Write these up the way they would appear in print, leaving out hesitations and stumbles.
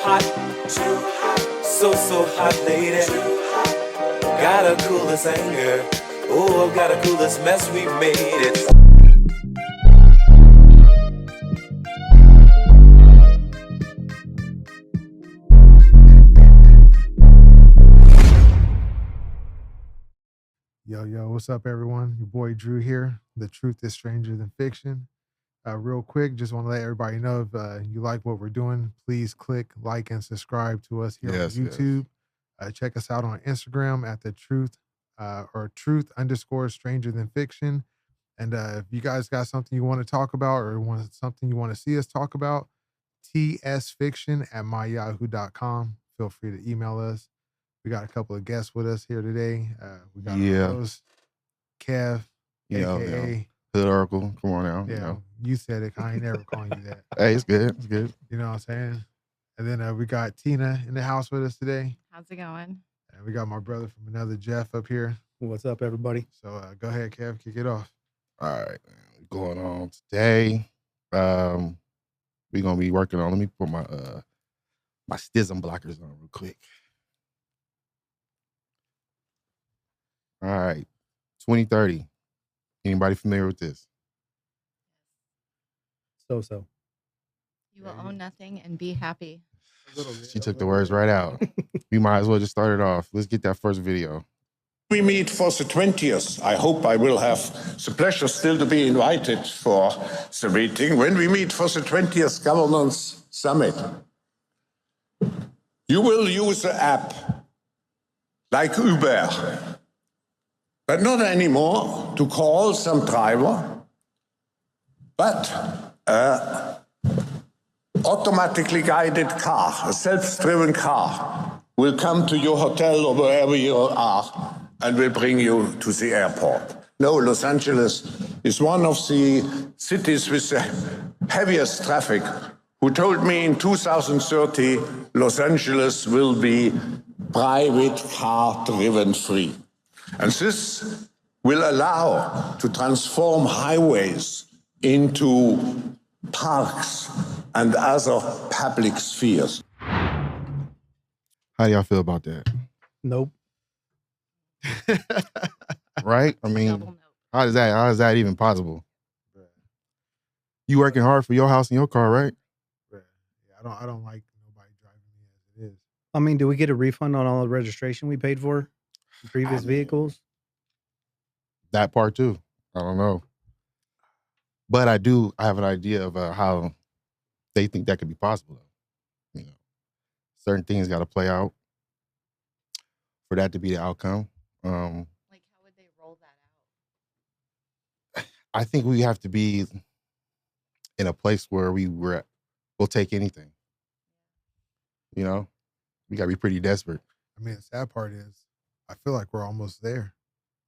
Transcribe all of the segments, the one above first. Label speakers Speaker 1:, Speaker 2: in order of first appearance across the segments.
Speaker 1: hot, so hot, lady. Gotta cool this anger. Oh, I've gotta cool this mess we made it.
Speaker 2: Yo, what's up, everyone? Your boy Drew here. The truth is stranger than fiction. Real quick, just want to let everybody know if you like what we're doing, please click like and subscribe to us here on YouTube. Check us out on Instagram at the truth or truth_stranger than fiction. And if you guys got something you want to talk about or something you want to see us talk about, tsfiction@myyahoo.com. Feel free to email us. We got a couple of guests with us here today. We got our host, Kev, aka
Speaker 3: Hood Oracle. Come on now.
Speaker 2: Yeah, you said it. I ain't never calling you that.
Speaker 3: Hey, it's good. It's good.
Speaker 2: You know what I'm saying? And then we got Tina in the house with us today.
Speaker 4: How's it going?
Speaker 2: And we got my brother from another Jeff up here.
Speaker 5: What's up, everybody?
Speaker 2: So go ahead, Kev, kick it off.
Speaker 3: All right, man. Going on today. We're gonna be working on. Let me put my my stism blockers on real quick. All right, 2030. Anybody familiar with this?
Speaker 5: So.
Speaker 4: You will own nothing and be happy.
Speaker 3: She took the words right out. We might as well just start it off. Let's get that first video.
Speaker 6: We meet for the 20th. I hope I will have the pleasure still to be invited for the meeting. When we meet for the 20th Governance Summit, you will use the app like Uber, but not anymore to call some driver, but automatically guided car, a self-driven car, will come to your hotel or wherever you are and will bring you to the airport. No, Los Angeles is one of the cities with the heaviest traffic, who told me in 2030, Los Angeles will be private car-driven free. And this will allow to transform highways into parks and other public spheres.
Speaker 3: How do y'all feel about that?
Speaker 5: Nope.
Speaker 3: Right? I mean, how is that even possible? You working hard for your house and your car, right?
Speaker 2: Yeah, I don't like nobody driving me as it is.
Speaker 5: I mean, do we get a refund on all the registration we paid for in previous vehicles?
Speaker 3: That part too. I don't know. But I have an idea of how they think that could be possible. You know, certain things got to play out for that to be the outcome.
Speaker 4: Like, how would they roll that out?
Speaker 3: I think we have to be in a place where we'll take anything. You know, we got to be pretty desperate.
Speaker 2: I mean, the sad part is, I feel like we're almost there.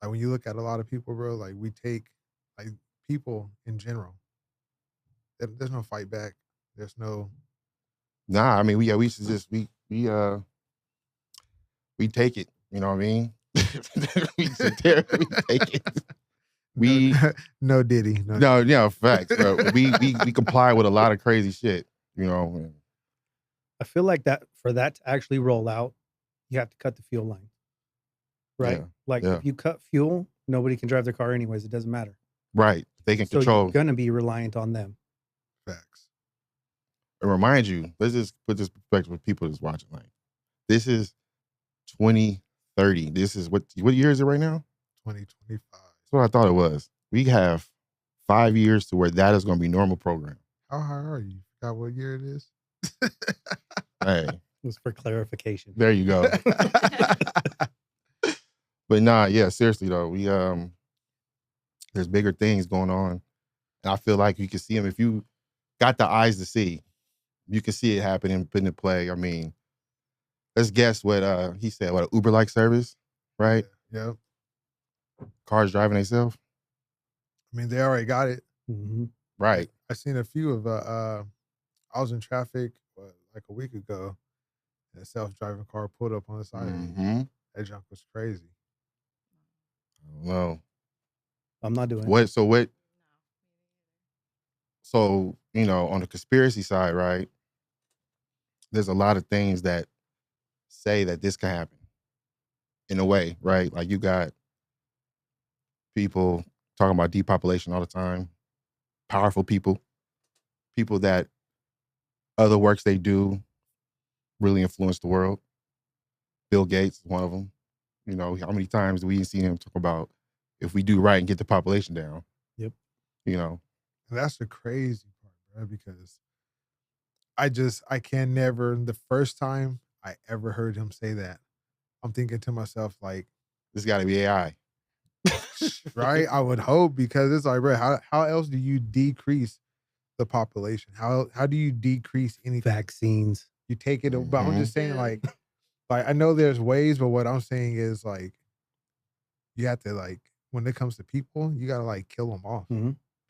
Speaker 2: Like when you look at a lot of people, bro, like we take like people in general. There's no fight back. There's no.
Speaker 3: Nah, I mean, we should just we take it. You know what I mean? We sit there, we take it.
Speaker 2: No Diddy.
Speaker 3: No, yeah, facts, bro. We comply with a lot of crazy shit. You know.
Speaker 5: I feel like that for that to actually roll out, you have to cut the fuel line. Right? If you cut fuel, nobody can drive their car anyways. It doesn't matter.
Speaker 3: Right. They can
Speaker 5: So
Speaker 3: control.
Speaker 5: you're going to be reliant on them.
Speaker 2: Facts.
Speaker 3: And remind you, let's just put this perspective with people that's watching. Like, this is 2030. This is what year is it right now?
Speaker 2: 2025.
Speaker 3: That's what I thought it was. We have 5 years to where that is going to be normal program.
Speaker 2: How high are you? Forgot what year it is?
Speaker 3: Hey.
Speaker 5: Just for clarification.
Speaker 3: There you go. But nah, yeah, seriously though, we there's bigger things going on, and I feel like you can see them if you got the eyes to see. You can see it happening, put into play. I mean, let's guess what he said. What, an Uber-like service, right?
Speaker 2: Yeah.
Speaker 3: Cars driving themselves.
Speaker 2: I mean, they already got it.
Speaker 5: Mm-hmm.
Speaker 3: Right.
Speaker 2: I seen a few of. I was in traffic like a week ago, and a self-driving car pulled up on the side of me. That junk was crazy.
Speaker 3: I don't know.
Speaker 5: I'm not doing it.
Speaker 3: So, you know, on the conspiracy side, right? there's a lot of things that say that this can happen in a way, right? Like you got people talking about depopulation all the time, powerful people that other works they do really influence the world. Bill Gates is one of them. You know, how many times do we see him talk about if we do right and get the population down?
Speaker 5: Yep.
Speaker 3: You know,
Speaker 2: And that's the crazy part, bro, because I can never, the first time I ever heard him say that, I'm thinking to myself, like,
Speaker 3: this got to be AI.
Speaker 2: right? I would hope, because it's like, bro, how else do you decrease the population? How do you decrease anything?
Speaker 5: Vaccines.
Speaker 2: You take it, but I'm just saying, like I know there's ways, but what I'm saying is, like, you have to, like, when it comes to people, you gotta, like, kill them off,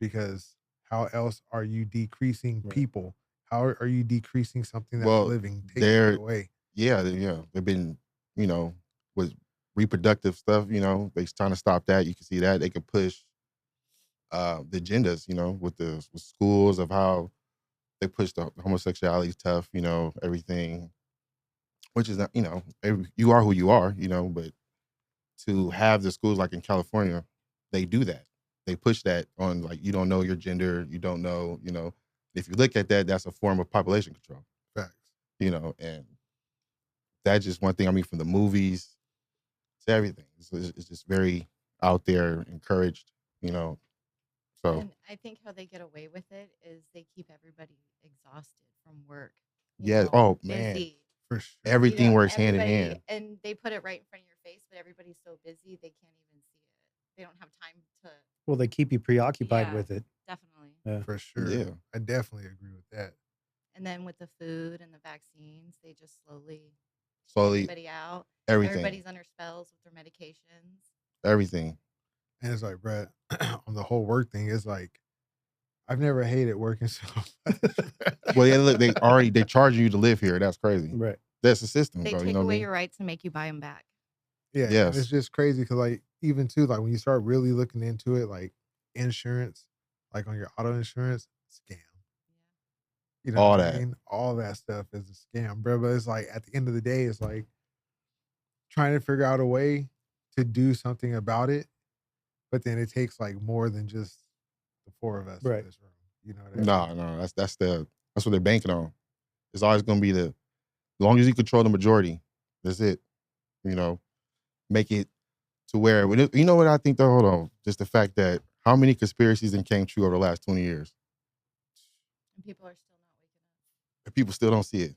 Speaker 2: because how else are you decreasing people? How are you decreasing something that's living, taking it away?
Speaker 3: Yeah, they've been, you know, with reproductive stuff, you know, they're trying to stop that. You can see that they could push the agendas, you know, with schools of how they push the homosexuality tough, you know, everything, which is not, you know, you are who you are, you know, but to have the schools like in California, they do that. They push that on, like, you don't know your gender, you don't know, you know, if you look at that, that's a form of population control.
Speaker 2: Facts.
Speaker 3: You know, and that's just one thing. I mean, from the movies to everything, it's just very out there, encouraged, you know. So
Speaker 4: And I think how they get away with it is they keep everybody exhausted from work.
Speaker 3: Yeah. Oh man.
Speaker 4: Busy.
Speaker 2: For sure.
Speaker 3: Everything works hand in hand.
Speaker 4: And they put it right in front of your face, but everybody's so busy they can't even see it. They don't have time to.
Speaker 5: Well, they keep you preoccupied with it.
Speaker 4: Definitely.
Speaker 5: Yeah.
Speaker 2: For sure.
Speaker 3: Yeah.
Speaker 2: I definitely agree with that.
Speaker 4: And then with the food and the vaccines, they just slowly everybody out.
Speaker 3: Everything.
Speaker 4: Everybody's under spells with their medications.
Speaker 3: Everything.
Speaker 2: And it's like, Brett, on the whole work thing, it's like, I've never hated working so much.
Speaker 3: Well, yeah, look, they charge you to live here. That's crazy.
Speaker 5: Right.
Speaker 3: That's the system,
Speaker 4: They
Speaker 3: bro.
Speaker 4: take
Speaker 3: You know
Speaker 4: away
Speaker 3: what I mean?
Speaker 4: your rights and make you buy them back.
Speaker 2: Yeah.
Speaker 3: Yes.
Speaker 2: It's just crazy because, like, even too, like, when you start really looking into it, like insurance, like on your auto insurance, scam. You know
Speaker 3: All
Speaker 2: what
Speaker 3: that.
Speaker 2: I mean? All that stuff is a scam, bro. But it's like, at the end of the day, it's like trying to figure out a way to do something about it. But then it takes like more than just the four of us in this room. You know what I mean?
Speaker 3: No, that's what they're banking on. It's always gonna be as long as you control the majority, that's it. You know, make it to where, you know what I think though, hold on. Just the fact that how many conspiracies then came true over the last 20 years.
Speaker 4: And people are still not waking up.
Speaker 3: And people still don't see it.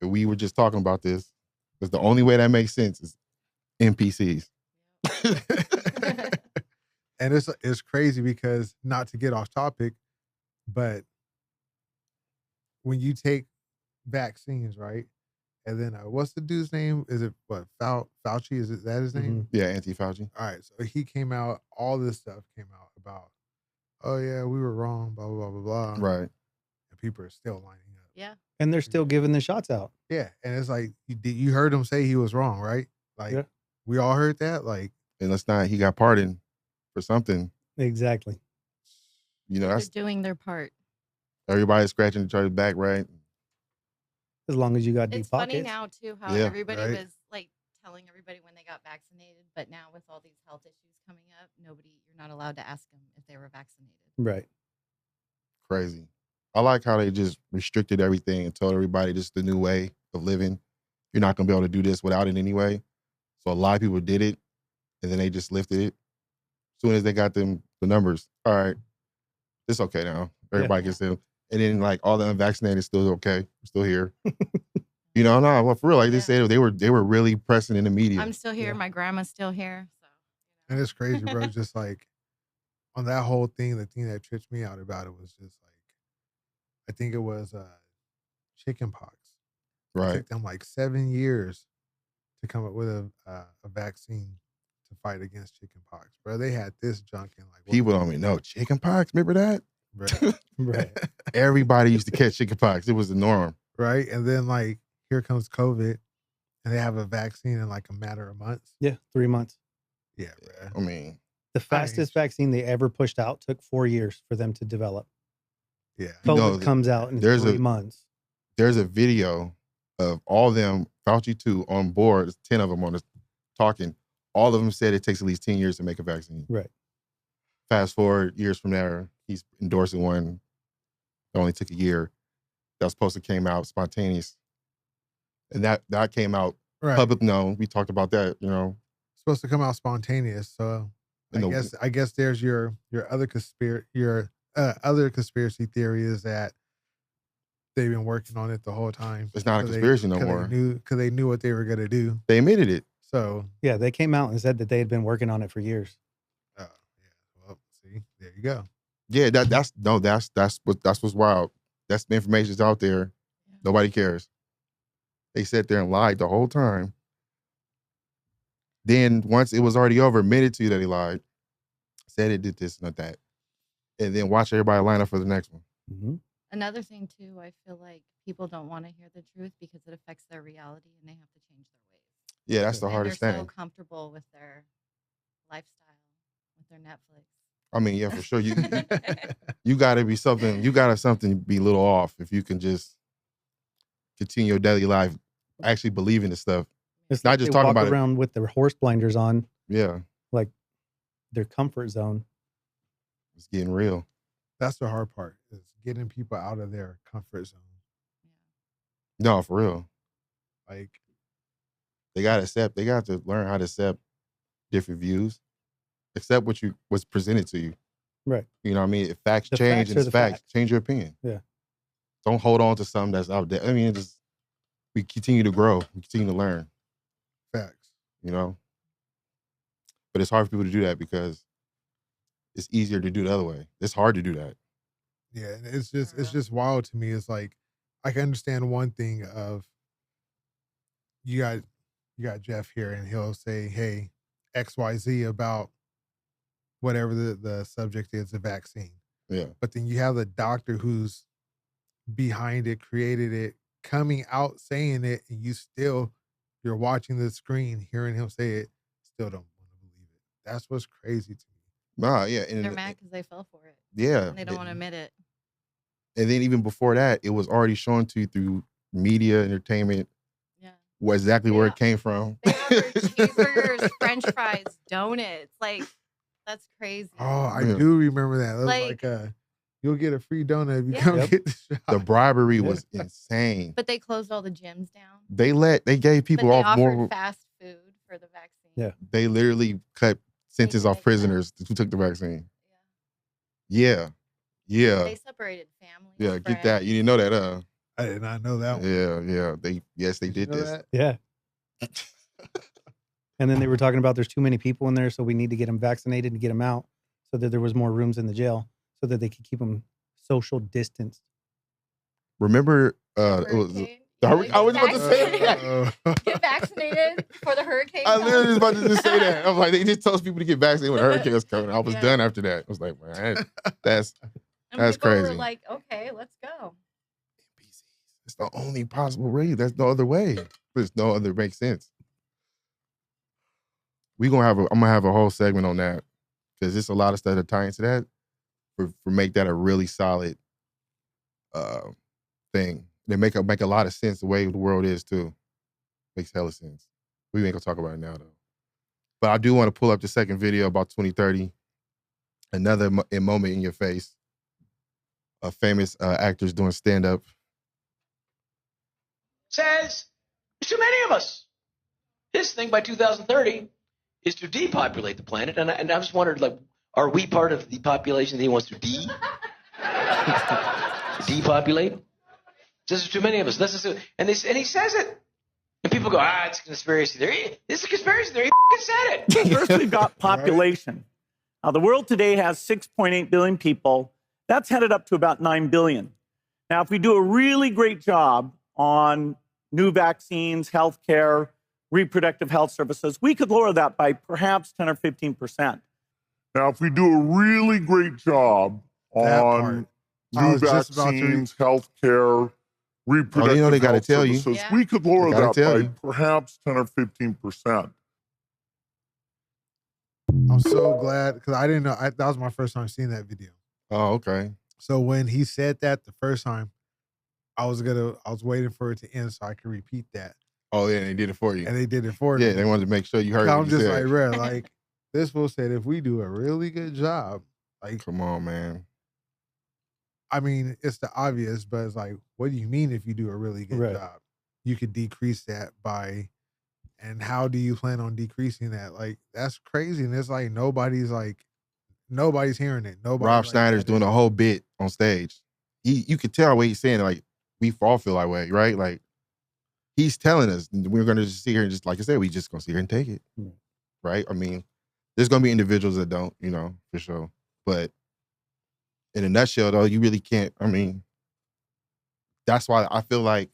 Speaker 3: We were just talking about this. Because the only way that makes sense is NPCs.
Speaker 2: And it's crazy because, not to get off topic, but when you take vaccines, right? And then what's the dude's name? Is it what, Fauci? Is it that his name?
Speaker 3: Yeah, anti-Fauci.
Speaker 2: All right, so he came out. All this stuff came out about, oh yeah, we were wrong, blah blah blah blah blah.
Speaker 3: Right.
Speaker 2: And people are still lining up.
Speaker 4: Yeah.
Speaker 5: And they're still giving the shots out.
Speaker 2: Yeah, and it's like, you heard him say he was wrong, right? Like, we all heard that. Like,
Speaker 3: and let's not, he got pardoned for something.
Speaker 5: Exactly.
Speaker 3: You know,
Speaker 4: They're
Speaker 3: that's
Speaker 4: doing their part.
Speaker 3: everybody's scratching each other's back, right?
Speaker 5: As long as you got deep
Speaker 4: It's
Speaker 5: pockets.
Speaker 4: funny now too how
Speaker 3: Yeah,
Speaker 4: everybody
Speaker 2: right.
Speaker 4: was like telling everybody when they got vaccinated, but now with all these health issues coming up, you're not allowed to ask them if they were vaccinated.
Speaker 5: Right.
Speaker 3: Crazy. I like how they just restricted everything and told everybody this is the new way of living. You're not gonna be able to do this without it anyway. So a lot of people did it, and then they just lifted it. As soon as they got the numbers, all right, it's okay now. Everybody can still, and then like all the unvaccinated still okay, we're still here. You know, no, well for real, like they said, they were really pressing in the media.
Speaker 4: I'm still here. My grandma's still here. So.
Speaker 2: and it's crazy, bro. It's just like, on that whole thing, the thing that tripped me out about it was just like, I think it was chicken pox. It
Speaker 3: Right.
Speaker 2: took them like 7 years to come up with a vaccine to fight against chicken pox, bro. They had this junk in like,
Speaker 3: People don't even know chicken pox. Remember that?
Speaker 2: right.
Speaker 3: Everybody used to catch chicken pox. It was the norm.
Speaker 2: Right. And then like, here comes COVID, and they have a vaccine in like a matter of months.
Speaker 5: Yeah, 3 months.
Speaker 2: Yeah, bro.
Speaker 3: I mean,
Speaker 5: The fastest vaccine they ever pushed out took 4 years for them to develop.
Speaker 2: Yeah.
Speaker 5: COVID
Speaker 3: know,
Speaker 5: comes out in
Speaker 3: there's
Speaker 5: 3 months.
Speaker 3: there's a video of all them, Fauci too, on board, 10 of them on the talking. All of them said it takes at least 10 years to make a vaccine.
Speaker 5: Right.
Speaker 3: Fast forward years from there, he's endorsing one. It only took a year. That was supposed to came out spontaneous. And that came out public known. We talked about that, you know.
Speaker 2: Supposed to come out spontaneous. So I guess there's your other conspiracy theory is that they've been working on it the whole time.
Speaker 3: It's not a conspiracy no more.
Speaker 2: Because they knew what they were gonna do.
Speaker 3: They admitted it.
Speaker 2: So
Speaker 5: yeah, they came out and said that they had been working on it for years.
Speaker 2: Oh yeah. Well, see, there you go.
Speaker 3: Yeah, that's what's wild. That's the information's out there. Nobody cares. They sat there and lied the whole time. Then once it was already over, admitted to you that he lied, said it did this and that, and then watch everybody line up for the next one.
Speaker 5: Mm-hmm.
Speaker 4: Another thing too, I feel like people don't want to hear the truth because it affects their reality and they have to change their ways.
Speaker 3: Yeah, that's the hardest
Speaker 4: they're
Speaker 3: thing.
Speaker 4: so comfortable with their lifestyle, with their Netflix.
Speaker 3: I mean, yeah, for sure. You got to be something. You got to something be a little off if you can just continue your daily life, actually believing the stuff.
Speaker 5: It's
Speaker 3: not
Speaker 5: like
Speaker 3: just
Speaker 5: they
Speaker 3: talking
Speaker 5: walk
Speaker 3: about
Speaker 5: around with their horse blinders on.
Speaker 3: Yeah,
Speaker 5: like their comfort zone.
Speaker 3: It's getting real.
Speaker 2: That's the hard part, is getting people out of their comfort zone.
Speaker 3: No, for real.
Speaker 2: Like
Speaker 3: they got to learn how to accept different views, accept what's presented to you.
Speaker 5: Right.
Speaker 3: You know what I mean? If facts
Speaker 5: The
Speaker 3: change,
Speaker 5: facts
Speaker 3: and
Speaker 5: are
Speaker 3: it's
Speaker 5: the
Speaker 3: facts.
Speaker 5: facts.
Speaker 3: Change your opinion.
Speaker 5: Yeah.
Speaker 3: Don't hold on to something that's out there. I mean, we continue to grow. We continue to learn.
Speaker 2: Facts.
Speaker 3: You know? But it's hard for people to do that because it's easier to do the other way. It's hard to do that.
Speaker 2: Yeah, and it's just wild to me. It's like I can understand one thing of you got Jeff here and he'll say, hey, XYZ about whatever the subject is, the vaccine.
Speaker 3: Yeah.
Speaker 2: But then you have the doctor who's behind it, created it, coming out saying it, and you're watching the screen, hearing him say it, still don't want to believe it. That's what's crazy to me.
Speaker 3: Nah, yeah. And
Speaker 4: They're mad because they fell for it.
Speaker 3: Yeah.
Speaker 4: And they don't want to admit it.
Speaker 3: And then even before that, it was already shown to you through media, entertainment, where it came from.
Speaker 4: They offer cheeseburgers, French fries, donuts. Like, that's crazy.
Speaker 2: Oh, I do remember that. It was like you'll get a free donut if you come get the shot.
Speaker 3: The bribery was insane.
Speaker 4: But they closed all the gyms down.
Speaker 3: They gave people
Speaker 4: but they
Speaker 3: off
Speaker 4: offered
Speaker 3: more
Speaker 4: fast food for the vaccine.
Speaker 5: Yeah.
Speaker 3: They literally cut sentence off prisoners who took the vaccine. Yeah. Yeah.
Speaker 4: They separated families.
Speaker 3: Yeah, get that. You didn't know that,
Speaker 2: I did not know that one.
Speaker 3: Yeah. They did this.
Speaker 2: That?
Speaker 5: Yeah. And then they were talking about there's too many people in there, so we need to get them vaccinated and get them out so that there was more rooms in the jail so that they could keep them social distanced.
Speaker 3: Remember, it was the hurricane. I was about to say that.
Speaker 4: Get vaccinated before the hurricane.
Speaker 3: I literally was about to just say that. I was like, they just told people to get vaccinated when the hurricane was coming. I was done after that. I was like, man, that's crazy.
Speaker 4: Were like, okay, let's go.
Speaker 3: It's the only possible way. There's no other way. There's no other makes sense. I'm gonna have a whole segment on that because there's a lot of stuff that tie into that for make that a really solid thing. They make a lot of sense the way the world is too. Makes hella sense. We ain't gonna talk about it now though. But I do want to pull up the second video about 2030. Another moment in your face. Famous actors doing stand-up.
Speaker 7: Says there's too many of us. His thing by 2030 is to depopulate the planet, and I just wondered, like, are we part of the population that he wants to depopulate? Says there's too many of us. And he says it, and people go, it's a conspiracy theory. This is a conspiracy theory. He said it.
Speaker 8: First, we've got population. Now, the world today has 6.8 billion people. That's headed up to about 9 billion. Now, if we do a really great job on new vaccines, healthcare, reproductive health services, we could lower that by perhaps 10 or 15%.
Speaker 9: Now, if we do a really great job on new vaccines, healthcare, reproductive
Speaker 3: they gotta
Speaker 9: health
Speaker 3: tell you.
Speaker 9: services, we could lower that by
Speaker 3: you.
Speaker 9: perhaps 10 or 15%.
Speaker 2: I'm so glad because I didn't know. That was my first time seeing that video.
Speaker 3: Oh, okay.
Speaker 2: So when he said that the first time, I was waiting for it to end so I could repeat that.
Speaker 3: Oh yeah, and they did it for you.
Speaker 2: And they did it for me.
Speaker 3: Yeah, they wanted to make sure you heard.
Speaker 2: I'm just like, bro, like this fool said, if we do a really good job, like,
Speaker 3: come on, man.
Speaker 2: I mean, it's the obvious, but it's like, what do you mean if you do a really good job? You could decrease that by, and how do you plan on decreasing that? Like, that's crazy. And it's like, nobody's hearing it. Nobody.
Speaker 3: Rob Schneider's doing a whole bit on stage. You could tell what he's saying. Like, we all feel that way, right? Like, he's telling us we're going to just sit here and just, like I said, we just going to sit here and take it. Right? I mean, there's going to be individuals that don't, for sure. But in a nutshell, though, you really can't. I mean, that's why I feel like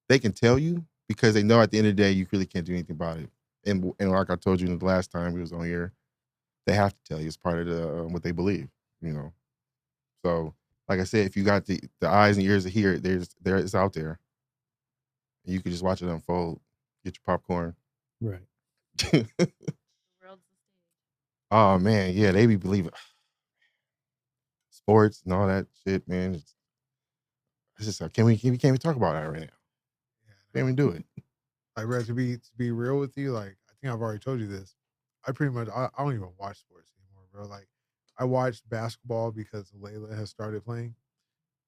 Speaker 3: they can tell you because they know at the end of the day, you really can't do anything about it. And like I told you the last time we was on here, they have to tell you. It's part of the what they believe, So, like I said, if you got the eyes and ears to hear it, it's out there. And you can just watch it unfold. Get your popcorn.
Speaker 5: Right.
Speaker 3: Oh, man. Yeah, they be believing. Sports and all that shit, man. It's just can't even talk about that right now. Can't even do it.
Speaker 2: Like, bro, to be real with you, like, I think I've already told you this. I pretty much I don't even watch sports anymore, bro. Like, I watched basketball because Layla has started playing,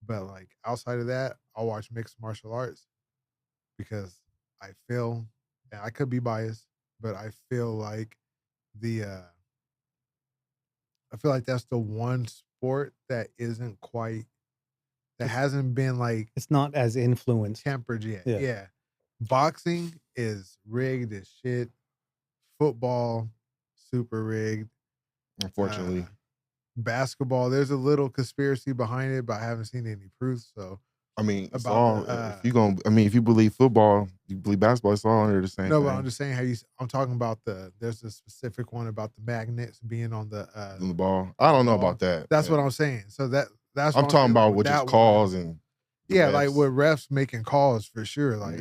Speaker 2: but like outside of that, I'll watch mixed martial arts because I feel, and I could be biased, but I feel like that's the one sport that isn't quite, that hasn't been like,
Speaker 5: it's not as influenced,
Speaker 2: tempered yet. Yeah. Boxing is rigged as shit. Football, super rigged.
Speaker 3: Unfortunately.
Speaker 2: Basketball, there's a little conspiracy behind it, but I haven't seen any proof. So
Speaker 3: I mean, it's all if you believe football, you believe basketball, it's all under the same thing.
Speaker 2: But I'm just saying I'm talking about there's a specific one about the magnets being on the
Speaker 3: ball. I don't know about that.
Speaker 2: That's what I'm saying. So that's
Speaker 3: I'm talking about what just calls and
Speaker 2: like with refs making calls for sure. Like,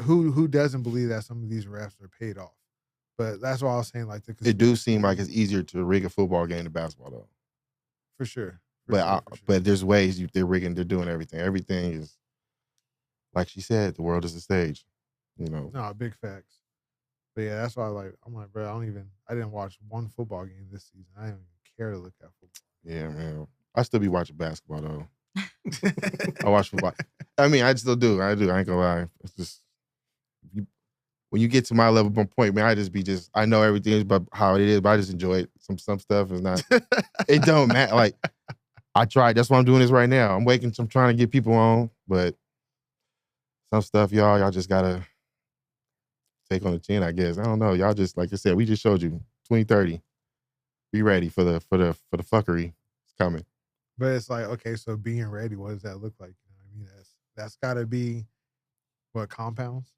Speaker 2: who doesn't believe that some of these refs are paid off? But that's why I was saying, like,
Speaker 3: it do seem like it's easier to rig a football game than basketball, though.
Speaker 2: For sure.
Speaker 3: But there's ways they're rigging. They're doing everything. Everything is, like she said, the world is a stage.
Speaker 2: No, big facts. But yeah, that's why I'm like, bro, I didn't watch one football game this season. I didn't even care to look at football.
Speaker 3: Yeah, man. I still be watching basketball though. I watch football. I mean, I still do. I do. I ain't gonna lie. It's just when you get to my level, one point, man, I know everything about how it is, but I just enjoy it. Some stuff is not. It don't matter. Like, I tried. That's why I'm doing this right now. I'm trying to get people on, but some stuff, y'all just gotta take on the chin, I guess. I don't know. Y'all just, like I said, we just showed you 2030. Be ready for the fuckery. It's coming.
Speaker 2: But it's like, okay, so being ready, what does that look like? You know what I mean? That's gotta be what, compounds?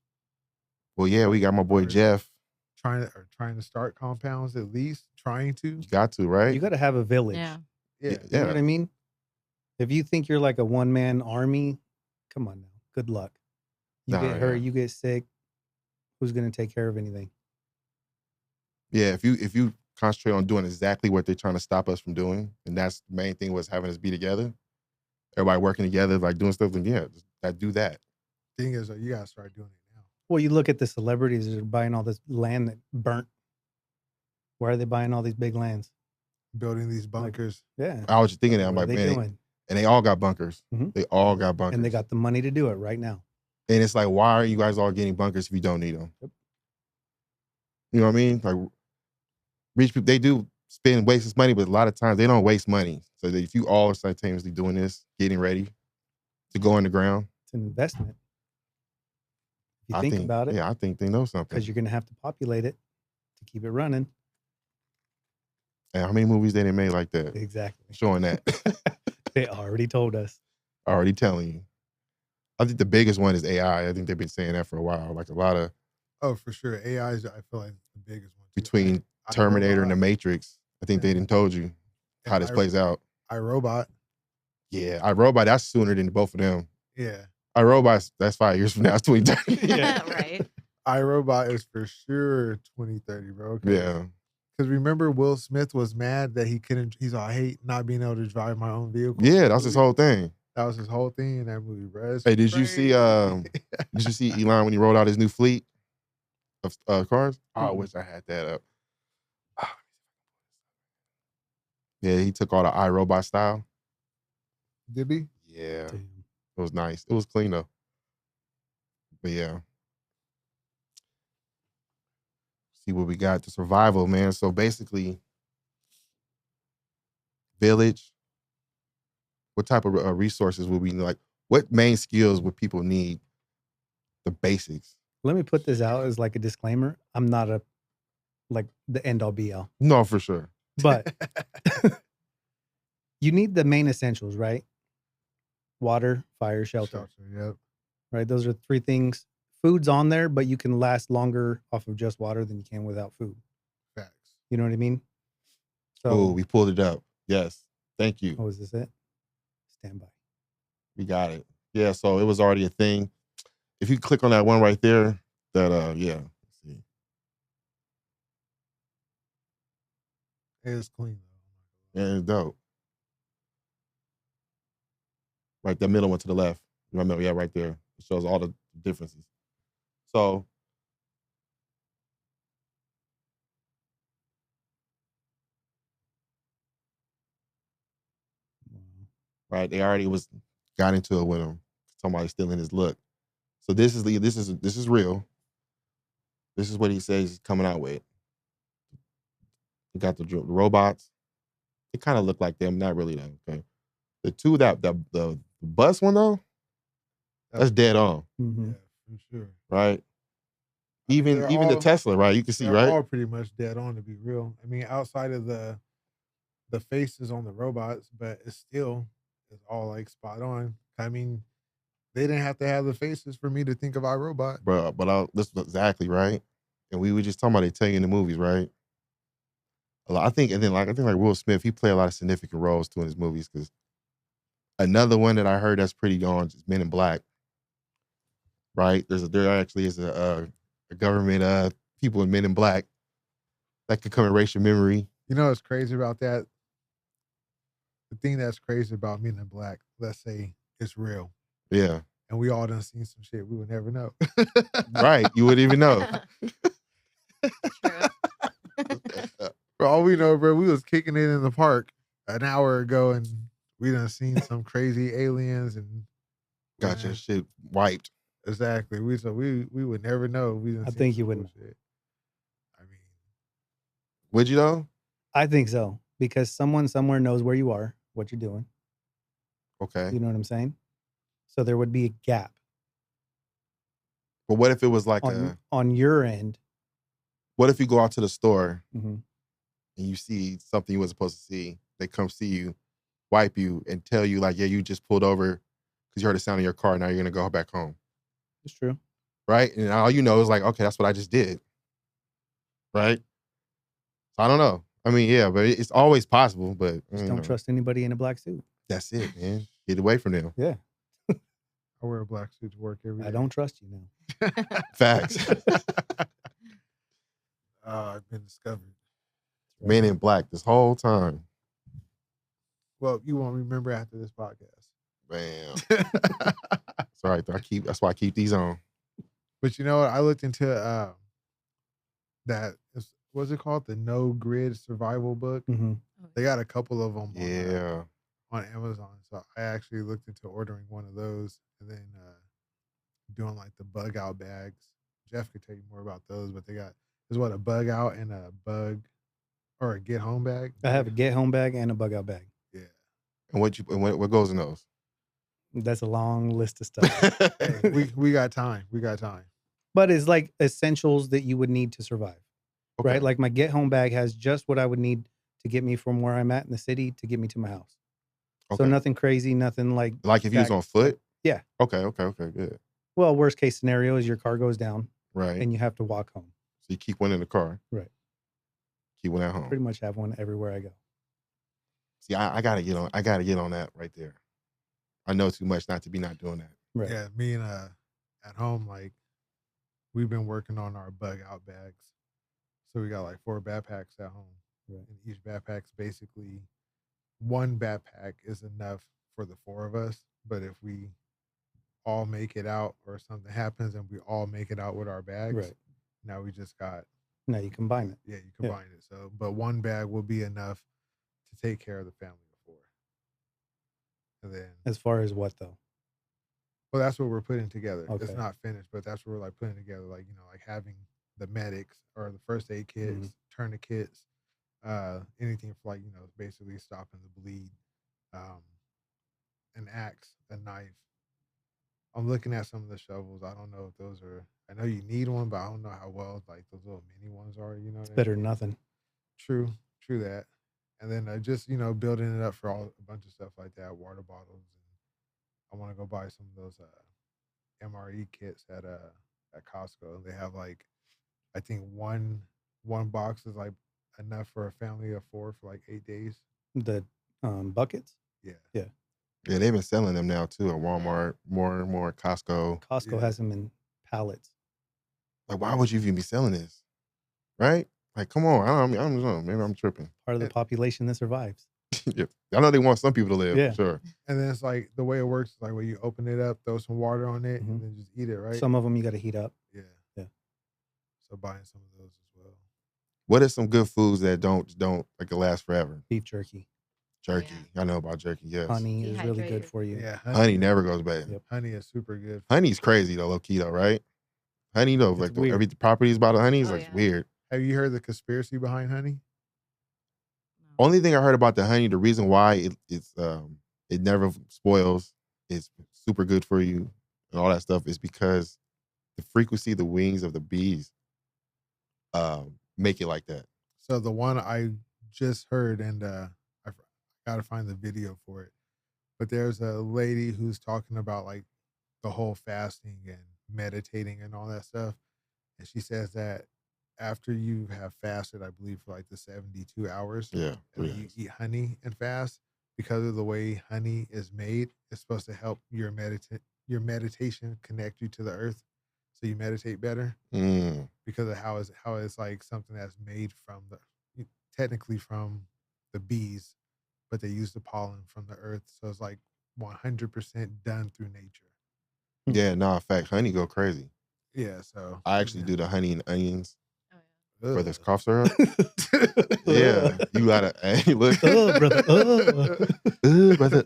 Speaker 3: Well, yeah, we got my boy Jeff
Speaker 2: trying to start compounds, at least trying to.
Speaker 3: You got to, right?
Speaker 5: You got to have a village.
Speaker 2: Yeah.
Speaker 5: You know what I mean? If you think you're like a one-man army, come on now. Good luck. You get hurt, you get sick. Who's going to take care of anything?
Speaker 3: Yeah, if you concentrate on doing exactly what they're trying to stop us from doing, and that's the main thing was having us be together, everybody working together, like doing stuff, then do that.
Speaker 2: Thing is, you got to start doing it now.
Speaker 5: Well, you look at the celebrities that are buying all this land that burnt. Why are they buying all these big lands?
Speaker 2: Building these bunkers.
Speaker 3: I was just thinking that. I'm like, man, and they all got bunkers.
Speaker 5: Mm-hmm.
Speaker 3: They all got bunkers.
Speaker 5: And they got the money to do it right now.
Speaker 3: And it's like, why are you guys all getting bunkers if you don't need them?
Speaker 5: Yep.
Speaker 3: You know what I mean? Like, rich people, they do waste this money, but a lot of times they don't waste money. So that if you all are simultaneously doing this, getting ready to go in the ground.
Speaker 5: It's an investment. If you think about it.
Speaker 3: Yeah, I think they know something.
Speaker 5: Because you're going to have to populate it to keep it running.
Speaker 3: And how many movies they didn't made like that?
Speaker 5: Exactly.
Speaker 3: Showing that.
Speaker 5: They already told us.
Speaker 3: Already telling you. I think the biggest one is AI. I think they've been saying that for a while. Like a lot of.
Speaker 2: Oh, for sure. AI is, I feel like, the biggest one.
Speaker 3: Between Terminator and The Matrix. I think they didn't told you how this plays out.
Speaker 2: iRobot.
Speaker 3: Yeah, iRobot, that's sooner than both of them.
Speaker 2: Yeah.
Speaker 3: iRobot, that's 5 years from now. It's 2030.
Speaker 4: Yeah, right.
Speaker 2: iRobot is for sure 2030, bro.
Speaker 3: Yeah.
Speaker 2: Because remember, Will Smith was mad that he couldn't. He's all, I hate not being able to drive my own vehicle.
Speaker 3: Yeah, that was his whole thing.
Speaker 2: That was his whole thing in that movie, bro.
Speaker 3: Hey, did you see Elon when he rolled out his new fleet of cars? Oh, I wish I had that up. Yeah, he took all the iRobot style.
Speaker 2: Did he?
Speaker 3: Yeah. Damn. It was nice. It was clean though. But yeah. See what we got. The survival, man. So basically, village. What type of resources would we like? What main skills would people need? The basics.
Speaker 5: Let me put this out as like a disclaimer. I'm not the end all be all.
Speaker 3: No, for sure.
Speaker 5: But you need the main essentials, right? Water, fire, shelter.
Speaker 2: Yep.
Speaker 5: Right. Those are 3 things. Food's on there, but you can last longer off of just water than you can without food.
Speaker 2: Facts.
Speaker 5: You know what I mean? So,
Speaker 3: oh, we pulled it up. Yes. Thank you.
Speaker 5: Oh, is this it? Stand by.
Speaker 3: We got it. Yeah. So it was already a thing. If you click on that one right there, that yeah. Let's see.
Speaker 2: It's clean
Speaker 3: though. Yeah, it's dope. Right, that middle one to the left. You remember? Yeah, right there. It shows all the differences. So, right, they already got into it with him. Somebody stealing his look. So this is real. This is what he says he's coming out with. You got the robots. They kind of look like them, not really though. Okay, the two the bus one though, that's dead on.
Speaker 5: Mm-hmm.
Speaker 2: Yeah, for sure.
Speaker 3: Right. Even the Tesla, right? You can see, right?
Speaker 2: All pretty much dead on, to be real. I mean, outside of the faces on the robots, but it's all like spot on. I mean, they didn't have to have the faces for me to think of iRobot.
Speaker 3: Bro, but this was exactly right. And we were just talking about they tell you in the movies, right? I think like Will Smith, he played a lot of significant roles too in his movies. Because another one that I heard that's pretty gone is Men in Black. Right? There actually is a government people in Men in Black that could come and erase your memory.
Speaker 2: You know what's crazy about that? The thing that's crazy about Men in Black, let's say it's real.
Speaker 3: Yeah.
Speaker 2: And we all done seen some shit we would never know.
Speaker 3: Right. You wouldn't even know.
Speaker 2: For all we know, bro, we was kicking it in the park an hour ago and we done seen some crazy aliens and
Speaker 3: got your shit wiped.
Speaker 2: Exactly. We would never know.
Speaker 5: I think you wouldn't.
Speaker 2: I mean,
Speaker 3: would you though?
Speaker 5: I think so. Because someone somewhere knows where you are, what you're doing.
Speaker 3: Okay.
Speaker 5: You know what I'm saying? So there would be a gap.
Speaker 3: But what if it was like
Speaker 5: on your end?
Speaker 3: What if you go out to the store
Speaker 5: mm-hmm.
Speaker 3: and you see something you wasn't supposed to see? They come see you, wipe you, and tell you like, yeah, you just pulled over because you heard the sound of your car. Now you're gonna go back home.
Speaker 5: It's true.
Speaker 3: Right? And all you know is like, okay, that's what I just did. Right? So I don't know. I mean, yeah, but it's always possible, but
Speaker 5: just don't trust anybody in a black suit.
Speaker 3: That's it, man. Get away from them.
Speaker 5: Yeah.
Speaker 2: I wear a black suit to work every day.
Speaker 5: I don't trust you now.
Speaker 3: Facts.
Speaker 2: I've been discovered.
Speaker 3: Men in Black this whole time.
Speaker 2: Well, you won't remember after this podcast.
Speaker 3: Bam. It's all right. That's why I keep these on.
Speaker 2: But you know what? I looked into what's it called? The No Grid Survival book.
Speaker 5: Mm-hmm.
Speaker 2: They got a couple of them
Speaker 3: on
Speaker 2: Amazon. So I actually looked into ordering one of those and then doing like the bug out bags. Jeff could tell you more about those, but there's a bug out and a bug or a get home bag.
Speaker 5: I have a get home bag and a bug out bag.
Speaker 2: Yeah.
Speaker 3: And what goes in those?
Speaker 5: That's a long list of stuff.
Speaker 2: Hey, we got time. We got time.
Speaker 5: But it's like essentials that you would need to survive. Okay. Right? Like my get home bag has just what I would need to get me from where I'm at in the city to get me to my house. Okay. So nothing crazy, nothing like
Speaker 3: if you was on foot?
Speaker 5: Yeah.
Speaker 3: Okay, good.
Speaker 5: Well, worst case scenario is your car goes down.
Speaker 3: Right.
Speaker 5: And you have to walk home.
Speaker 3: So you keep one in the car.
Speaker 5: Right.
Speaker 3: Keep one at home.
Speaker 5: Pretty much have one everywhere I go.
Speaker 3: See, I gotta get on that right there. I know too much not to be not doing that.
Speaker 5: Right.
Speaker 2: Yeah, me and at home, like we've been working on our bug out bags. So we got like 4 backpacks at home.
Speaker 5: Right.
Speaker 2: And each backpack's basically one backpack is enough for the 4 of us. But if we all make it out or something happens and we all make it out with our bags,
Speaker 5: Right.
Speaker 2: now we just got.
Speaker 5: No, you combine it.
Speaker 2: Yeah, you combine it. So, but one bag will be enough to take care of the family of 4. And then,
Speaker 5: As far as what though?
Speaker 2: well, that's what we're putting together.
Speaker 5: Okay.
Speaker 2: It's not finished, but that's what we're like putting together. Like, like having the medics or the first aid kits, tourniquets, anything for like, basically stopping the bleed, an axe, a knife. I'm looking at some of the shovels. I don't know if those are. I know you need one, but I don't know how well like those little mini ones are. You know,
Speaker 5: It's better than nothing.
Speaker 2: True that. And then just building it up for a bunch of stuff like that, water bottles, and I want to go buy some of those MRE kits at Costco. They have like, I think one box is like enough for a family of 4 for like 8 days.
Speaker 5: The buckets.
Speaker 2: Yeah.
Speaker 3: Yeah, they've been selling them now too at Walmart, more and more Costco.
Speaker 5: Costco has them in pallets.
Speaker 3: Like, why would you even be selling this? Right? Like, come on. I don't know. Maybe I'm tripping.
Speaker 5: Part of the population that survives.
Speaker 3: Yeah. I know they want some people to live,
Speaker 5: Yeah.
Speaker 3: for sure.
Speaker 2: And then it's like the way it works is like when you open it up, throw some water on it, and then just eat it, right?
Speaker 5: Some of them you got to heat up.
Speaker 2: Yeah. So buying some of those as well.
Speaker 3: What are some good foods that don't like last forever?
Speaker 5: Beef jerky.
Speaker 3: Jerky. I know about jerky, yes.
Speaker 5: Honey is really good
Speaker 4: Dehydrated.
Speaker 5: for you.
Speaker 2: Yeah.
Speaker 3: Honey never goes bad.
Speaker 5: Yep.
Speaker 2: Honey is super good.
Speaker 3: Honey's crazy though, low key though, right? Honey though, like
Speaker 5: weird.
Speaker 3: every properties about the honey is
Speaker 4: Oh,
Speaker 3: like
Speaker 4: yeah.
Speaker 3: weird.
Speaker 2: Have you heard the conspiracy behind honey?
Speaker 3: Only thing I heard about the honey, the reason why it never spoils, it's super good for you and all that stuff is because the frequency, the wings of the bees make it like that.
Speaker 2: So the one I just heard, and I got to find the video for it, but there's a lady who's talking about like the whole fasting and meditating and all that stuff. And she says that after you have fasted, I believe for like the 72 hours,
Speaker 3: Yeah.
Speaker 2: and then you eat honey and fast, because of the way honey is made, it's supposed to help your meditation connect you to the earth, so you meditate better because of how it's like something that's made from technically from the bees, but they use the pollen from the earth, so it's like 100% done through nature.
Speaker 3: Yeah, no, in fact, honey go crazy.
Speaker 2: Yeah, so
Speaker 3: I actually do the honey and onions
Speaker 4: Oh,
Speaker 3: for this cough syrup. Yeah, you gotta, hey, look.
Speaker 5: Oh, brother. Oh.
Speaker 3: Brother.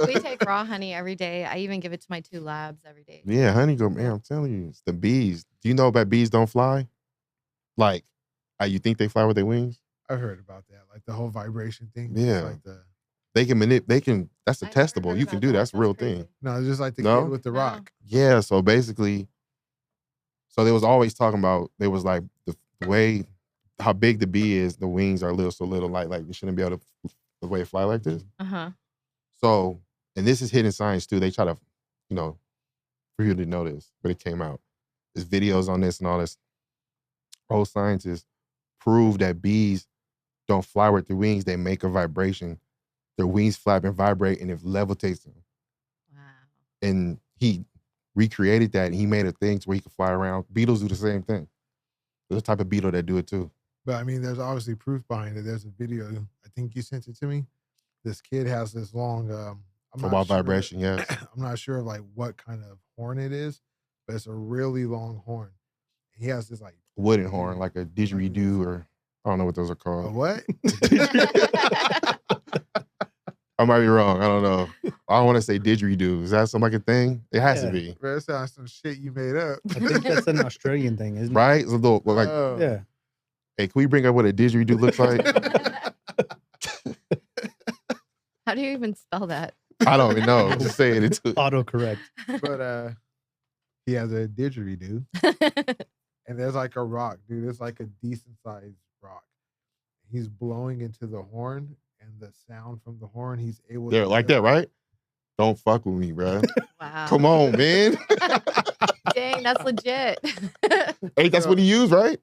Speaker 4: We take raw honey every day. I even give it to my 2 labs every day.
Speaker 3: Yeah, honey go, man, I'm telling you, it's the bees. Do you know that bees don't fly? Like, you think they fly with their wings?
Speaker 2: I've heard about that, like the whole vibration thing.
Speaker 3: Yeah.
Speaker 2: Like
Speaker 3: They can, that's a
Speaker 4: I never
Speaker 3: testable.
Speaker 4: heard
Speaker 3: You can
Speaker 4: about
Speaker 3: do that.
Speaker 4: that.
Speaker 3: That's a real
Speaker 4: That's crazy.
Speaker 3: thing.
Speaker 2: no, it's just like the
Speaker 3: No?
Speaker 2: kid with the
Speaker 4: No.
Speaker 2: rock.
Speaker 3: Yeah, so basically, so they was always talking about, they was like the way, how big the bee is, the wings are so little, like they shouldn't be able to, the way it fly like this.
Speaker 4: Uh-huh.
Speaker 3: So, and this is hidden science too. They try to, for you to know this, but it came out. There's videos on this and all this. Old scientists prove that bees don't fly with their wings. They make a vibration. Their wings flap and vibrate, and it levitates them.
Speaker 4: Wow.
Speaker 3: And he recreated that, and he made a thing to where he could fly around. Beetles do the same thing. There's a type of beetle that do it too.
Speaker 2: But I mean, there's obviously proof behind it. There's a video. I think you sent it to me. This kid has this long. I'm not
Speaker 3: About
Speaker 2: sure,
Speaker 3: vibration, yes.
Speaker 2: I'm not sure like what kind of horn it is, but it's a really long horn. He has this like
Speaker 3: Wooden horn, like a didgeridoo, or I don't know what those are
Speaker 2: a
Speaker 3: called.
Speaker 2: what?
Speaker 3: I might be wrong. I don't know. I don't want to say didgeridoo. Is that something like a thing? It has to
Speaker 5: Yeah.
Speaker 3: be.
Speaker 2: Bro, that sounds some shit you made up.
Speaker 5: I think that's an Australian thing, isn't it?
Speaker 3: Right? It's a little, like,
Speaker 2: Oh.
Speaker 5: Yeah.
Speaker 3: hey, can we bring up what a didgeridoo looks like?
Speaker 4: How do you even spell that?
Speaker 3: I don't even know. Just saying it.
Speaker 5: Autocorrect.
Speaker 2: But he has a didgeridoo, and there's like a rock, dude. It's like a decent sized rock. He's blowing into the horn, and the sound from the horn, he's able
Speaker 3: There,
Speaker 2: to
Speaker 3: like that, right? Don't fuck with me, bro.
Speaker 4: Wow.
Speaker 3: Come on, man.
Speaker 4: Dang, that's legit.
Speaker 3: Hey, that's what he used, right?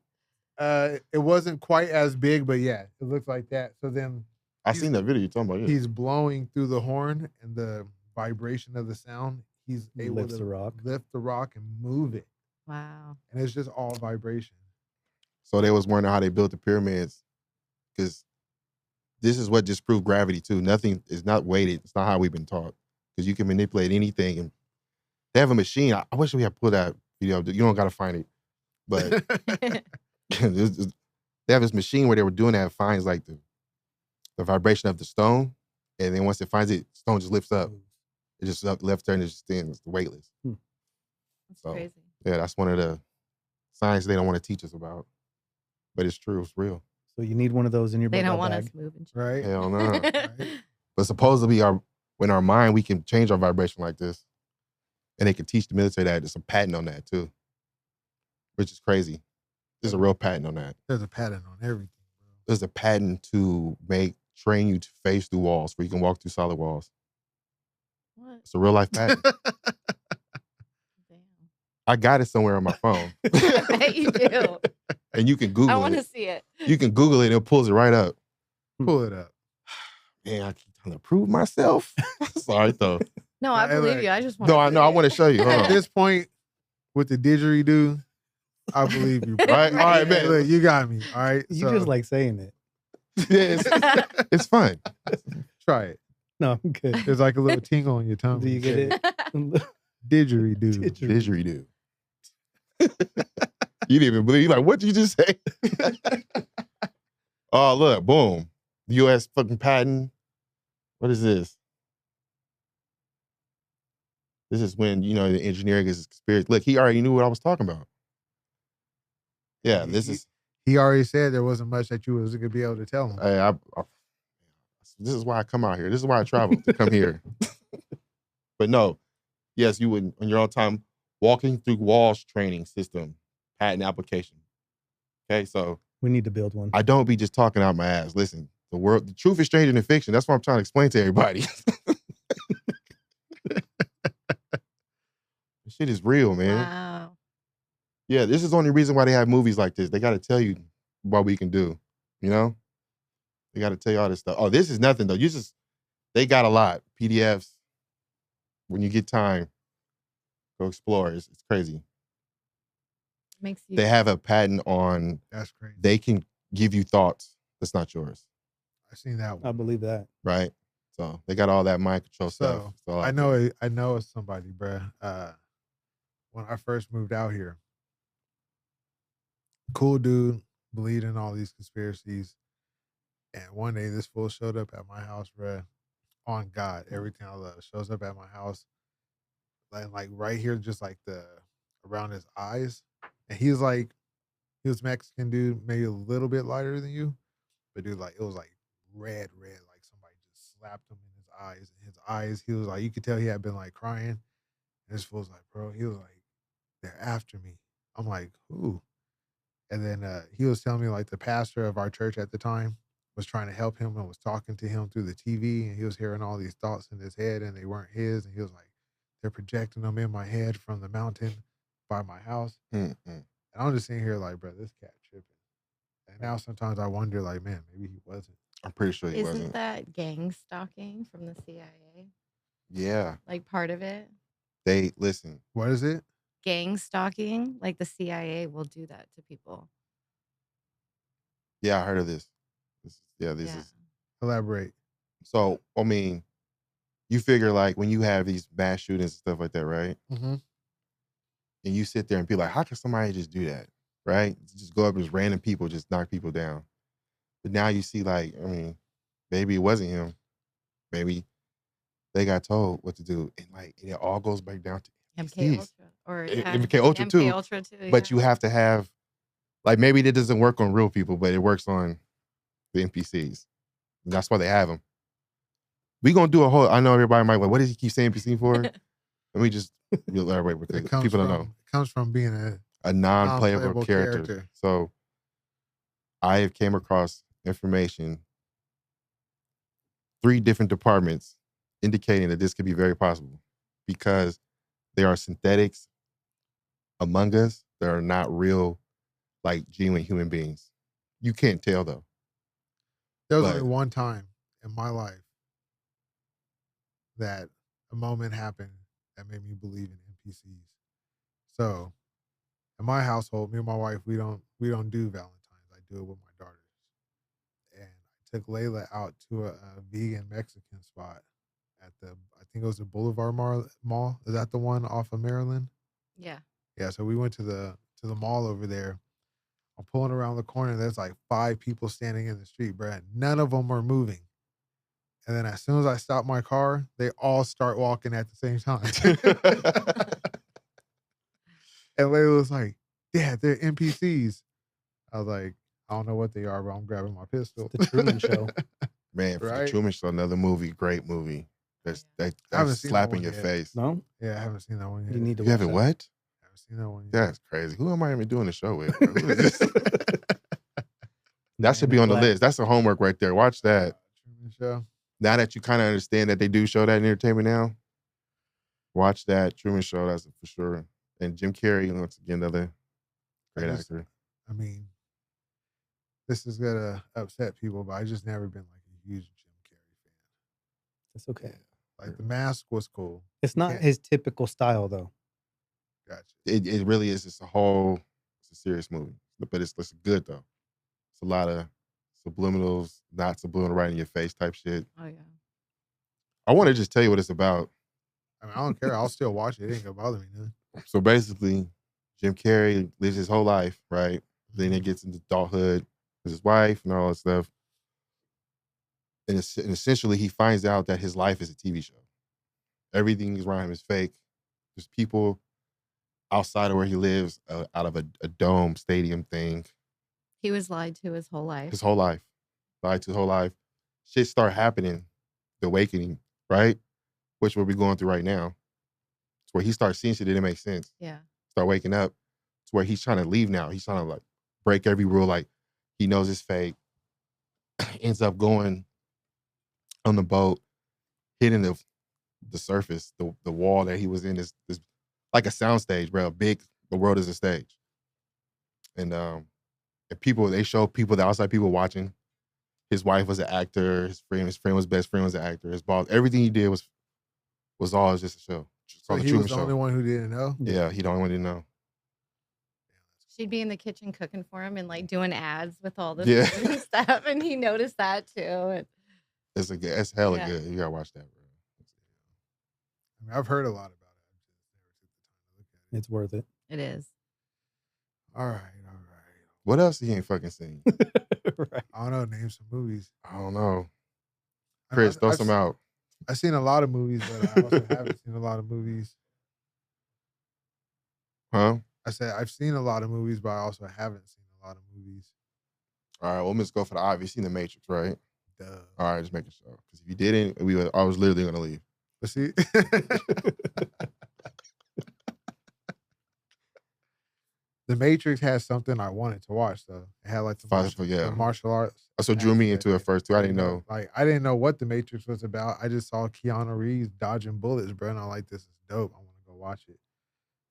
Speaker 2: It wasn't quite as big, but yeah, it looks like that. So then
Speaker 3: I seen that video you're talking about. Yeah.
Speaker 2: he's blowing through the horn, and the vibration of the sound, he's able
Speaker 5: Lifts
Speaker 2: to
Speaker 5: the rock.
Speaker 2: lift the rock and move it,
Speaker 4: Wow.
Speaker 2: and it's just all vibration.
Speaker 3: So they was wondering how they built the pyramids, because this is what disproved gravity too. Nothing is not weighted. It's not how we've been taught, because you can manipulate anything. And they have a machine. I wish we had put that video. You don't got to find it, but they have this machine where they were doing that. It finds like the vibration of the stone, and then once it finds it, stone just lifts up. It just up left turn. It just stands weightless.
Speaker 4: That's crazy.
Speaker 3: Yeah, that's one of the science they don't want to teach us about, but it's true. It's real.
Speaker 5: So you need one of those in your
Speaker 4: They don't
Speaker 5: bag.
Speaker 4: want us moving.
Speaker 2: Right?
Speaker 3: Hell no. Right? But supposedly, in our mind, we can change our vibration like this, and they can teach the military that. There's a patent on that too, which is crazy. There's a real patent on that.
Speaker 2: There's a patent on everything.
Speaker 3: There's a patent to train you to phase through walls, where you can walk through solid walls.
Speaker 4: What?
Speaker 3: It's a real life patent.
Speaker 4: Damn.
Speaker 3: I got it somewhere on my phone.
Speaker 4: I bet you do.
Speaker 3: And you can Google it.
Speaker 4: I want to see it.
Speaker 3: You can Google it and it pulls it right up.
Speaker 2: Pull it up.
Speaker 3: Man, I keep trying to prove myself. Sorry, though.
Speaker 4: No, I believe you. I just want.
Speaker 3: No, I know. I want to show you. Hold
Speaker 2: At
Speaker 3: on.
Speaker 2: this point, with the didgeridoo, I believe you. Bro.
Speaker 3: Right? All right, man.
Speaker 2: Look, you got me. All right.
Speaker 5: You just like saying it.
Speaker 3: Yeah, it's fun.
Speaker 2: Try it.
Speaker 5: No, I'm good.
Speaker 2: There's like a little tingle on your tongue.
Speaker 5: Do you get it?
Speaker 2: Didgeridoo.
Speaker 3: Didgeridoo. You didn't even believe. Like, what did you just say? Oh, look, boom. U.S. fucking patent. What is this? This is when, the engineering is experience. Look, he already knew what I was talking about. Yeah,
Speaker 2: He already said there wasn't much that you was going to be able to tell him.
Speaker 3: Hey, this is why I come out here. This is why I travel to come here. But no, yes, you would, on your own time, walking through walls training system, patent application. Okay, so
Speaker 5: we need to build one.
Speaker 3: I don't be just talking out my ass. Listen, the truth is stranger than fiction. That's what I'm trying to explain to everybody. This shit is real, man.
Speaker 4: Wow.
Speaker 3: Yeah, this is the only reason why they have movies like this. They got to tell you what we can do, They got to tell you all this stuff. Oh, this is nothing, though. They got a lot. PDFs. When you get time, go explore. It's crazy.
Speaker 4: Makes you.
Speaker 3: They have a patent on.
Speaker 2: That's crazy.
Speaker 3: They can give you thoughts that's not yours.
Speaker 2: I seen that one.
Speaker 5: I believe that.
Speaker 3: Right. So they got all that mind control stuff. So
Speaker 2: I know it's somebody, bruh. When I first moved out here, cool dude, believed in all these conspiracies. And one day this fool showed up at my house, bruh. On God, everything I love shows up at my house. Like right here, just like around his eyes. And he was Mexican dude, maybe a little bit lighter than you. But dude, like it was like red, like somebody just slapped him in his eyes. And his eyes, he was like, you could tell he had been like crying. And this fool's like, bro, he was like, they're after me. I'm like, who? And then he was telling me like the pastor of our church at the time was trying to help him and was talking to him through the TV, and he was hearing all these thoughts in his head and they weren't his. And he was like, they're projecting them in my head from the mountain by my house.
Speaker 3: Mm-hmm.
Speaker 2: And I'm just sitting here like, bro, this cat tripping. And now sometimes I wonder like, man, maybe he wasn't.
Speaker 3: I'm pretty sure he wasn't.
Speaker 4: Isn't that gang stalking from the CIA?
Speaker 3: Yeah.
Speaker 4: Like part of it?
Speaker 3: They listen.
Speaker 2: What is it?
Speaker 4: Gang stalking? Like the CIA will do that to people.
Speaker 3: Yeah, I heard of this. This is.
Speaker 2: Elaborate.
Speaker 3: So, I mean, you figure like when you have these mass shootings and stuff like that, right?
Speaker 2: Mm-hmm.
Speaker 3: And you sit there and be like, how can somebody just do that? Right? Just go up and just random people, just knock people down. But now you see like, I mean, maybe it wasn't him. Maybe they got told what to do. And like, it all goes back down to
Speaker 4: MK Ultra. Or
Speaker 3: MK Ultra too.
Speaker 4: MK Ultra too.
Speaker 3: But you have to have, like, maybe that doesn't work on real people, but it works on the NPCs. And that's why they have them. We gonna do a whole, I know everybody might be like, what does he keep saying NPC for? Let me just elaborate with it. People don't know.
Speaker 2: It comes from being
Speaker 3: a non-playable character. So I have came across information, 3 different departments indicating that this could be very possible because there are synthetics among us that are not real, like genuine human beings. You can't tell though.
Speaker 2: There was only one time in my life that a moment happened that made me believe in NPCs. So in my household, me and my wife, we don't do Valentine's do it with my daughters. And I took Layla out to a vegan Mexican spot at I think it was the Boulevard Mall. Is that the one off of Maryland?
Speaker 4: Yeah.
Speaker 2: Yeah. So we went to the mall over there. I'm pulling around the corner. There's like 5 people standing in the street, Brad. None of them are moving. And then as soon as I stop my car, they all start walking at the same time. And Layla was like, Dad, they're NPCs. I was like, I don't know what they are, but I'm grabbing my pistol.
Speaker 5: The Truman Show.
Speaker 3: Man, for
Speaker 2: Right?
Speaker 3: the Truman Show, another movie, great movie. That's
Speaker 2: haven't seen that
Speaker 3: slapping
Speaker 2: one
Speaker 3: your
Speaker 2: yet.
Speaker 3: face.
Speaker 5: No?
Speaker 2: Yeah, I haven't seen that one yet.
Speaker 5: You need to
Speaker 3: You
Speaker 5: watch
Speaker 3: haven't
Speaker 5: that.
Speaker 3: what?
Speaker 2: I haven't seen that one yet.
Speaker 3: That's crazy. Who am I even doing the show with? Bro? Who is this?
Speaker 5: Man
Speaker 3: That should be
Speaker 5: in
Speaker 3: on the
Speaker 5: Black.
Speaker 3: list. That's the homework right there. Watch that.
Speaker 2: Truman Show.
Speaker 3: Now that you kind of understand that they do show that in entertainment now, watch that Truman Show. That's for sure. And Jim Carrey, once again, another great actor.
Speaker 2: I mean, this is gonna upset people, but I just never been like a huge Jim Carrey fan.
Speaker 5: That's okay.
Speaker 2: Like The Mask was cool.
Speaker 5: It's not his typical style, though.
Speaker 2: Gotcha.
Speaker 3: It really is. It's a serious movie, but it's good though. It's a lot of subliminals, not subliminal, right in your face type shit.
Speaker 4: Oh yeah.
Speaker 3: I want to just tell you what it's about.
Speaker 2: I mean, I don't care. I'll still watch it. It ain't gonna bother me none.
Speaker 3: So basically, Jim Carrey lives his whole life, right? Then he gets into adulthood with his wife and all that stuff. And essentially, he finds out that his life is a TV show. Everything around him is fake. There's people outside of where he lives, out of a dome stadium thing.
Speaker 4: He was lied to his whole life.
Speaker 3: His whole life. Lied to his whole life. Shit start happening. The awakening, right? Which we'll be going through right now. It's where he starts seeing shit that didn't make sense.
Speaker 4: Yeah.
Speaker 3: Start waking up. It's where he's trying to leave now. He's trying to like break every rule. Like he knows it's fake. Ends up going on the boat, hitting the surface, the wall that he was in is like a soundstage, bro. The world is a stage. And people, they show people, the outside people watching. His wife was an actor. His friend was best friend was an actor. His boss, everything he did was all just a show.
Speaker 2: So he was the only one who didn't know?
Speaker 3: Yeah, he the only one who didn't know.
Speaker 4: She'd be in the kitchen cooking for him and like doing ads with all this
Speaker 3: Yeah.
Speaker 4: food and stuff, and he noticed that too. And
Speaker 3: It's hella
Speaker 4: Yeah.
Speaker 3: good. You gotta watch that, bro.
Speaker 2: I mean, I've heard a lot about it.
Speaker 5: It's worth it.
Speaker 4: it is.
Speaker 2: All right.
Speaker 3: What else he ain't fucking seen?
Speaker 5: Right.
Speaker 2: I don't know. Name some movies.
Speaker 3: I don't know.
Speaker 2: I mean,
Speaker 3: Chris, throw some out.
Speaker 2: I've seen a lot of movies, but I also haven't seen a lot of movies.
Speaker 3: Huh?
Speaker 2: I said I've seen a lot of movies, but I also haven't seen a lot of movies.
Speaker 3: All right, well, let's go for the obvious. You seen The Matrix, right?
Speaker 2: Duh.
Speaker 3: All right, just making sure. Because if you didn't, I was literally gonna leave.
Speaker 2: But see, The Matrix has something I wanted to watch though. It had like the martial arts.
Speaker 3: That's what drew me into it first too. I didn't know.
Speaker 2: Like I didn't know what The Matrix was about. I just saw Keanu Reeves dodging bullets, bro, and I'm like, this is dope. I want to go watch it.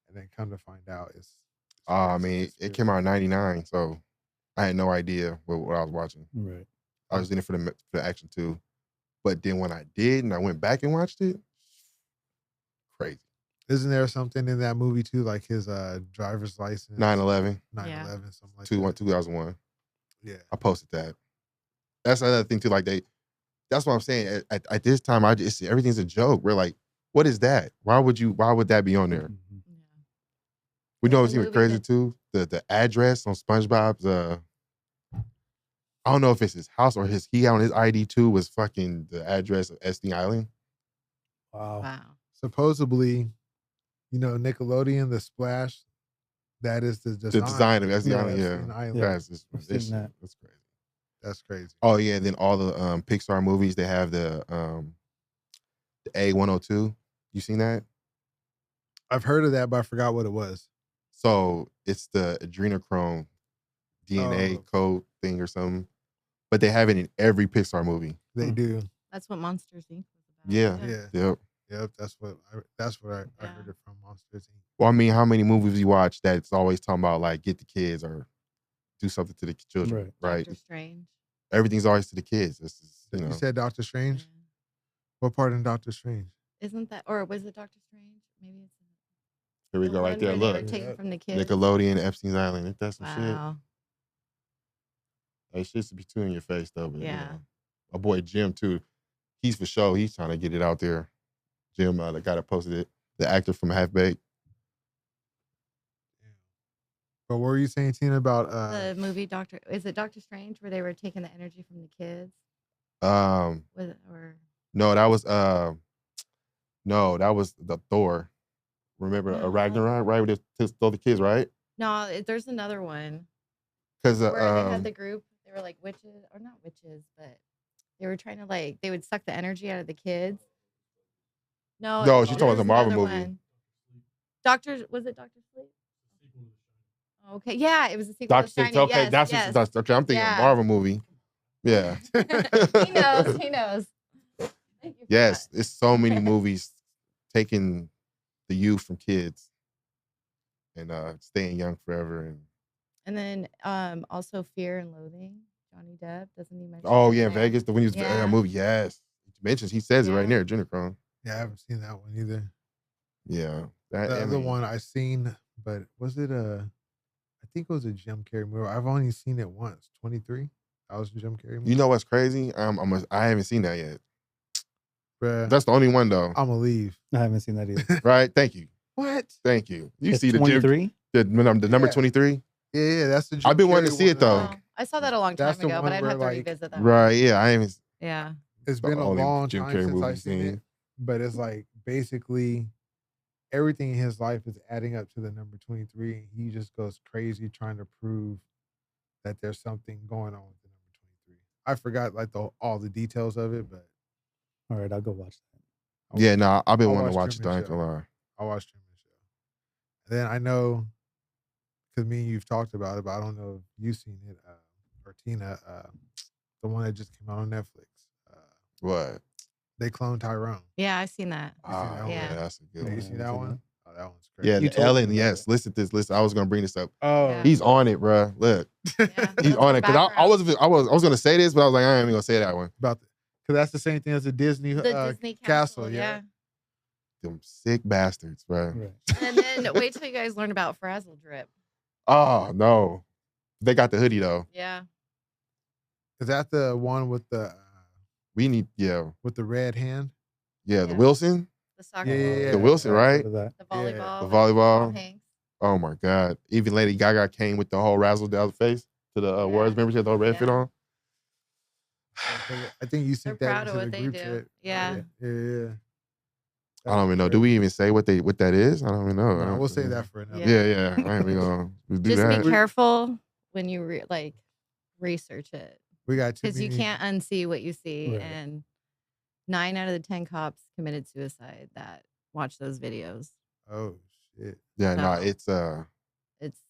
Speaker 2: And then come to find out,
Speaker 3: I mean, it came out in '99, so I had no idea what I was watching.
Speaker 5: Right.
Speaker 3: I was in it for the action too. But then when I did and I went back and watched it, crazy.
Speaker 2: Isn't there something in that movie too, like his driver's license?
Speaker 3: 9/11.
Speaker 2: 9/11, something like that.
Speaker 3: 2001.
Speaker 2: Yeah.
Speaker 3: I posted that. That's another thing too. Like that's what I'm saying. At this time, everything's a joke. We're like, what is that? Why would that be on there?
Speaker 5: Mhm.
Speaker 3: We know
Speaker 4: There's
Speaker 3: what's
Speaker 4: a
Speaker 3: even
Speaker 4: movie
Speaker 3: crazy
Speaker 4: that-
Speaker 3: too. The address on SpongeBob's. I don't know if it's his house or he on his ID too was fucking the address of Epstein Island.
Speaker 5: Wow.
Speaker 4: Wow.
Speaker 2: Supposedly, Nickelodeon, the Splash, that is the design.
Speaker 3: The design of Epstein
Speaker 2: Yeah,
Speaker 3: Island. Yeah,
Speaker 2: Epstein Island.
Speaker 3: that's just
Speaker 5: I've seen that.
Speaker 3: That's crazy.
Speaker 2: That's crazy.
Speaker 3: Oh yeah, and then all the Pixar movies they have the A102. You seen that?
Speaker 2: I've heard of that, but I forgot what it was.
Speaker 3: So it's the adrenochrome DNA code thing or something, but they have it in every Pixar movie.
Speaker 2: They do.
Speaker 4: That's what Monsters Inc. was about.
Speaker 3: Yeah.
Speaker 2: Yeah.
Speaker 3: Yep.
Speaker 2: That's what I heard it from Monsters Inc.
Speaker 3: Well, I mean, how many movies you watch that's always talking about like get the kids or do something to the children, right?
Speaker 4: Doctor Strange.
Speaker 3: Everything's always to the kids. This is,
Speaker 2: You said Doctor Strange?
Speaker 4: Yeah.
Speaker 2: What part in Doctor Strange?
Speaker 4: Isn't that, or was it Doctor Strange? Maybe it's
Speaker 3: Here we
Speaker 4: the
Speaker 3: go, right
Speaker 4: one
Speaker 3: there.
Speaker 4: where they were
Speaker 3: Look,
Speaker 4: taken from the kids.
Speaker 3: Nickelodeon, Epstein's Island. Ain't that some shit?
Speaker 4: Wow.
Speaker 3: Hey, shit's to be too in your face though. But,
Speaker 4: Yeah.
Speaker 3: my boy Jim too. He's for sure. He's trying to get it out there. Jim, the guy that posted it, the actor from Half Baked.
Speaker 2: But what were you saying, Tina, about
Speaker 4: The movie is it Doctor Strange where they were taking the energy from the kids?
Speaker 3: No, that was the Thor. Remember Ragnarok, right? Where they stole the kids, right?
Speaker 4: No, there's another one.
Speaker 3: Because
Speaker 4: where they had the group, they were like witches, or not witches, but they were trying to they would suck the energy out of the kids. No,
Speaker 3: she's talking about the Marvel movie.
Speaker 4: Was it Doctor Sleep? Okay, yeah, it was a sequel.
Speaker 3: Doctor
Speaker 4: to
Speaker 3: Sleep.
Speaker 4: Shining.
Speaker 3: Okay,
Speaker 4: Yes,
Speaker 3: that's okay. I'm thinking of Marvel movie. Yeah.
Speaker 4: He knows.
Speaker 3: Yes, it's so many movies taking the youth from kids and staying young forever.
Speaker 4: And then also Fear and Loathing. Johnny Depp, doesn't he mention?
Speaker 3: Oh yeah, Vegas. The when he was
Speaker 4: Yeah.
Speaker 3: movie. Yes, he says it right there. Adrenochrome.
Speaker 2: Yeah, I haven't seen that one either.
Speaker 3: Yeah,
Speaker 2: The other one I seen, but was it I think it was a Jim Carrey movie. I've only seen it once. 23. That was a Jim Carrey movie.
Speaker 3: You know what's crazy? I haven't seen that yet.
Speaker 2: Bruh,
Speaker 3: That's the only one though.
Speaker 2: I'm gonna leave.
Speaker 5: I haven't seen that either.
Speaker 3: Right? Thank you.
Speaker 2: What?
Speaker 3: Thank you. You
Speaker 5: It's
Speaker 3: see the
Speaker 5: 23?
Speaker 3: the number 23?
Speaker 2: Yeah, that's the. Jim
Speaker 3: I've been wanting to
Speaker 2: Carrey
Speaker 3: see it though.
Speaker 4: Oh, I saw that a long time
Speaker 2: That's the
Speaker 4: ago,
Speaker 2: one
Speaker 4: but I'd
Speaker 2: where,
Speaker 4: have to
Speaker 2: like-
Speaker 4: revisit that.
Speaker 3: Right? Yeah, I haven't.
Speaker 4: Yeah.
Speaker 2: It's
Speaker 3: the
Speaker 2: been a
Speaker 3: only
Speaker 2: long
Speaker 3: Jim
Speaker 2: time
Speaker 3: Carrey
Speaker 2: since
Speaker 3: movie
Speaker 2: I've seen it, but it's like basically everything in his life is adding up to the number 23. He just goes crazy trying to prove that there's something going on with the number 23. I forgot like all the details of it, but
Speaker 5: All right, I'll go watch that.
Speaker 3: Yeah, no, I've been
Speaker 2: I'll
Speaker 3: wanting to
Speaker 2: watch
Speaker 3: watch it.
Speaker 2: Truman
Speaker 3: I ain't
Speaker 2: Show.
Speaker 3: gonna lie.
Speaker 2: I watched Truman Show. And then I know, because me and you've talked about it, but I don't know if you've seen it, or Tina, the one that just came out on Netflix.
Speaker 3: What?
Speaker 2: They cloned Tyrone.
Speaker 4: Yeah, I've seen that.
Speaker 2: You seen that one?
Speaker 4: Yeah.
Speaker 3: That's a good
Speaker 2: Yeah, you
Speaker 3: one.
Speaker 2: seen that one? Oh, that one's great.
Speaker 3: Yeah,
Speaker 5: You
Speaker 3: the
Speaker 5: told
Speaker 3: Ellen.
Speaker 5: me about
Speaker 3: Yes, listen to this. Listen, I was gonna bring this up.
Speaker 2: Oh,
Speaker 4: Yeah.
Speaker 3: He's on it, bro. Look,
Speaker 4: Yeah,
Speaker 3: he's
Speaker 4: that's
Speaker 3: on
Speaker 4: the
Speaker 3: it. Cause I was gonna say this, but I was like, I ain't even gonna say that one.
Speaker 2: about because that's the same thing as the Disney,
Speaker 4: the Disney
Speaker 2: castle.
Speaker 4: yeah.
Speaker 3: Them sick bastards, bro.
Speaker 5: Right.
Speaker 4: And then wait till you guys learn about Frazzle Drip.
Speaker 3: Oh no, they got the hoodie though.
Speaker 4: Yeah.
Speaker 2: Is that the one with the red hand?
Speaker 3: The
Speaker 4: Yeah.
Speaker 3: Wilson,
Speaker 4: The soccer
Speaker 2: Yeah.
Speaker 3: the Wilson, right?
Speaker 5: That.
Speaker 4: The volleyball.
Speaker 3: The
Speaker 4: with
Speaker 3: volleyball.
Speaker 4: Tom Hanks.
Speaker 3: Oh my god, even Lady Gaga came with the whole razzle dazzle face to the awards. Remember she had the whole red fit on.
Speaker 2: I think you sent
Speaker 4: They're
Speaker 2: that
Speaker 4: proud
Speaker 2: into
Speaker 4: of
Speaker 2: the
Speaker 4: what they
Speaker 2: group
Speaker 4: do.
Speaker 2: chat.
Speaker 4: Yeah.
Speaker 2: Yeah.
Speaker 3: I don't even know. Do we even say what that is? I don't even know.
Speaker 2: No, we'll say that for another.
Speaker 3: Yeah. I ain't even gonna do
Speaker 4: Just
Speaker 3: that.
Speaker 4: be careful when you research it,
Speaker 2: We got
Speaker 4: because you can't unsee what you see.
Speaker 5: Right.
Speaker 4: And 9 out of the 10 cops committed suicide that watch those videos.
Speaker 2: Oh shit.
Speaker 3: Yeah, no,
Speaker 4: So-
Speaker 3: it's
Speaker 4: It's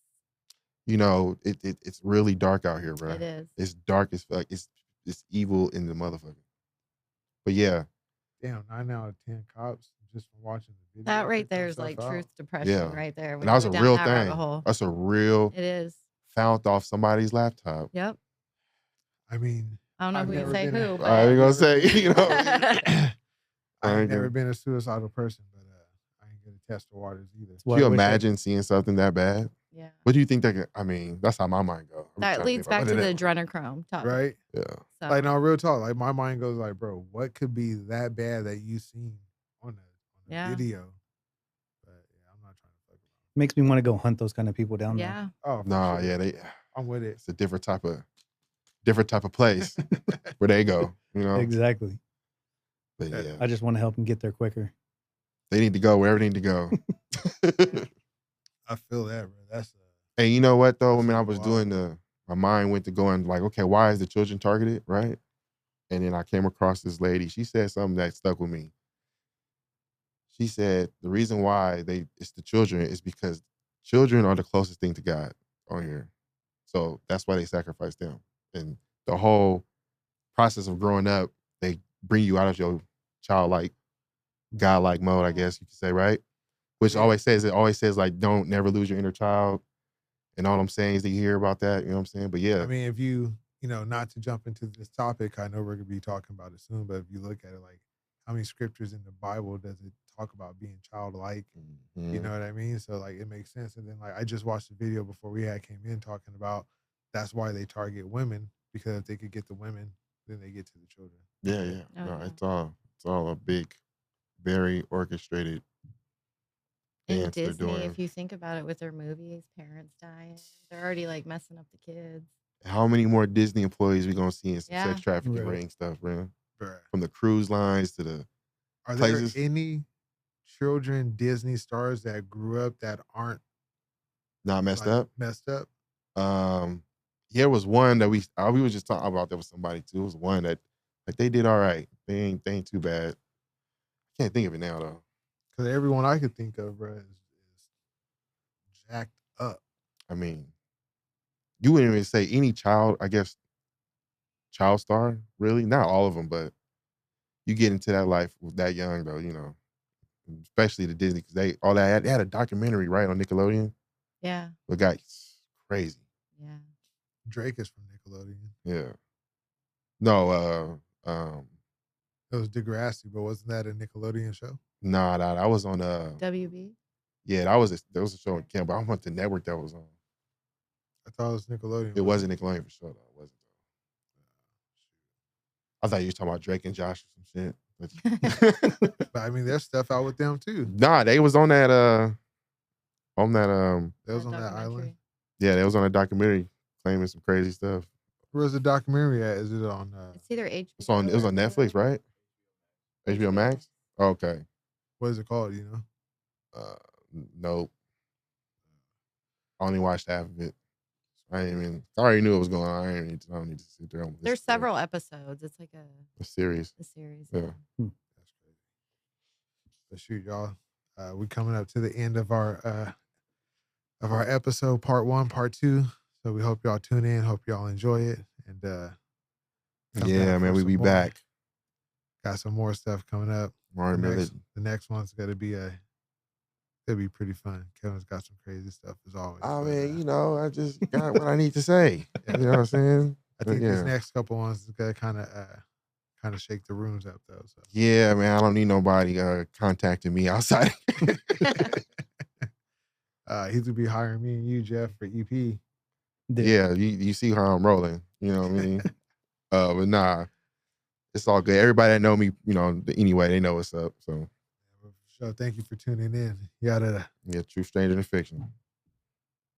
Speaker 3: it's really dark out here, bro.
Speaker 4: it is.
Speaker 3: It's dark as fuck. It's evil in the motherfucker. But yeah,
Speaker 2: Damn, 9 out of 10 cops just from watching the video.
Speaker 4: That right
Speaker 2: picked
Speaker 4: there is
Speaker 2: themselves
Speaker 4: like
Speaker 2: out.
Speaker 4: truth depression
Speaker 3: Yeah.
Speaker 4: right there.
Speaker 3: and that was a real thing.
Speaker 4: Rabbit hole.
Speaker 3: That's a real
Speaker 4: It is.
Speaker 3: found off somebody's laptop.
Speaker 4: Yep.
Speaker 2: I mean,
Speaker 4: I don't know
Speaker 2: I've
Speaker 4: who you
Speaker 2: never
Speaker 4: say
Speaker 2: been in-
Speaker 4: who, but
Speaker 3: I ain't gonna say, you know.
Speaker 2: I
Speaker 3: I
Speaker 2: ain't never
Speaker 3: ain't
Speaker 2: been a suicidal person, but I ain't gonna test the waters either.
Speaker 5: Why-
Speaker 3: Can you
Speaker 5: what's that?
Speaker 3: imagine seeing something that bad?
Speaker 4: yeah.
Speaker 3: What do you think I mean, that's how my mind goes. I'm trying
Speaker 4: That
Speaker 3: to
Speaker 4: leads
Speaker 3: think about
Speaker 4: back to
Speaker 3: what
Speaker 4: the
Speaker 3: it is.
Speaker 4: adrenochrome topic.
Speaker 2: Right?
Speaker 3: Yeah.
Speaker 4: So,
Speaker 2: Like, no, real talk. Like, my mind goes like, bro, what could be that bad that you seen on the
Speaker 4: Yeah.
Speaker 2: video? But yeah, I'm not trying to fuck around.
Speaker 5: Makes me want to go hunt those kind of people down.
Speaker 4: yeah.
Speaker 2: Oh, for
Speaker 3: Nah,
Speaker 2: sure.
Speaker 3: yeah,
Speaker 2: I'm with it.
Speaker 3: it's a different type of place where they go, you know.
Speaker 5: Now. Exactly.
Speaker 3: But yeah,
Speaker 5: I just want to help them get there quicker.
Speaker 3: they need to go wherever they need to go.
Speaker 2: I feel that, bro. That's
Speaker 3: And you know what though? I mean, I
Speaker 2: Wow.
Speaker 3: was doing my mind went to going like, okay, why is the children targeted, right? And then I came across this lady. She said something that stuck with me. She said the reason why it's the children is because children are the closest thing to God on here. So that's why they sacrifice them. And the whole process of growing up, they bring you out of your childlike, godlike mode, I guess you could say, right? Which
Speaker 2: Yeah.
Speaker 3: always says like, don't never lose your inner child. And all I'm saying is that you hear about that, you know what I'm saying? But yeah,
Speaker 2: I mean, if you know, not to jump into this topic, I know we're gonna be talking about it soon, but if you look at it, like, how many scriptures in the Bible does it talk about being childlike? You know what I mean? So like, it makes sense. And then like, I just watched a video before we came in talking about that's why they target women, because if they could get the women, then they get to the children.
Speaker 3: Yeah.
Speaker 4: Oh,
Speaker 3: No,
Speaker 4: yeah.
Speaker 3: it's all a big, very orchestrated
Speaker 4: And
Speaker 3: dance they're
Speaker 4: Disney,
Speaker 3: doing.
Speaker 4: if you think about it with their movies, parents dying, they're already like messing up the kids.
Speaker 3: How many more Disney employees we gonna see in some
Speaker 4: Yeah.
Speaker 3: sex trafficking
Speaker 5: Right.
Speaker 3: ring stuff, bro?
Speaker 2: Bruh.
Speaker 3: From the cruise lines to the
Speaker 2: Are
Speaker 3: places.
Speaker 2: there any children Disney stars that grew up that aren't
Speaker 3: Not messed
Speaker 2: like,
Speaker 3: up.
Speaker 2: messed up?
Speaker 3: There was one that we was just talking about that with somebody too. It was one that like they did all right. They ain't too bad. Can't think of it now though.
Speaker 2: Because everyone I could think of, bro, is jacked up.
Speaker 3: I mean, you wouldn't even say any child, I guess, child star, really. Not all of them, but you get into that life that young though, you know. Especially the Disney, because they had a documentary, right, on Nickelodeon.
Speaker 4: Yeah.
Speaker 3: The guy's crazy.
Speaker 4: Yeah.
Speaker 2: Drake is from Nickelodeon.
Speaker 3: Yeah. No,
Speaker 2: It was Degrassi, but wasn't that a Nickelodeon show?
Speaker 3: nah, that was on
Speaker 4: WB.
Speaker 3: yeah, that was a show on camp, but I don't know what the network that was on.
Speaker 2: I thought it was Nickelodeon.
Speaker 3: It wasn't Nickelodeon for sure, though. It wasn't. I thought you were talking about Drake and Josh or some shit.
Speaker 2: But I mean, there's stuff out with them too.
Speaker 3: Nah, they was on that
Speaker 2: They was
Speaker 4: That
Speaker 2: on that
Speaker 4: documentary.
Speaker 2: island.
Speaker 3: yeah, they was on a documentary claiming some crazy stuff.
Speaker 2: Where's the documentary at? Is it on?
Speaker 4: It's either HBO.
Speaker 3: It was on
Speaker 4: or
Speaker 3: Netflix,
Speaker 4: Hulu.
Speaker 3: right? HBO Max? Okay.
Speaker 2: What is it called? You know?
Speaker 3: Nope. I only watched half of it. I already knew what was going on. I don't need to sit there. And
Speaker 4: There's several episodes. It's like
Speaker 3: a series.
Speaker 4: a series.
Speaker 3: Yeah.
Speaker 2: That's crazy. But shoot, y'all, we coming up to the end of our episode, part 1, part 2. So we hope y'all tune in. Hope y'all enjoy it. And come
Speaker 3: Yeah,
Speaker 2: back
Speaker 3: man,
Speaker 2: for
Speaker 3: we
Speaker 2: some
Speaker 3: be
Speaker 2: more.
Speaker 3: back.
Speaker 2: Got some more stuff coming up.
Speaker 3: More
Speaker 2: The next one's gonna be it'll be pretty fun. Kevin's got some crazy stuff as always.
Speaker 3: I
Speaker 2: but,
Speaker 3: mean, you know, I just got what I need to say. You know what I'm saying?
Speaker 2: I think
Speaker 3: yeah.
Speaker 2: these next couple ones is gonna kind of shake the rooms up though. So
Speaker 3: Yeah, man, I don't need nobody contacting me outside.
Speaker 2: he's gonna be hiring me and you, Jeff, for EP.
Speaker 3: Yeah, you see how I'm rolling. You know what I mean? But nah, it's all good. Everybody that know me, you know, anyway, they know what's up. So
Speaker 2: So thank you for tuning in. Yada.
Speaker 3: yeah, true stranger than fiction.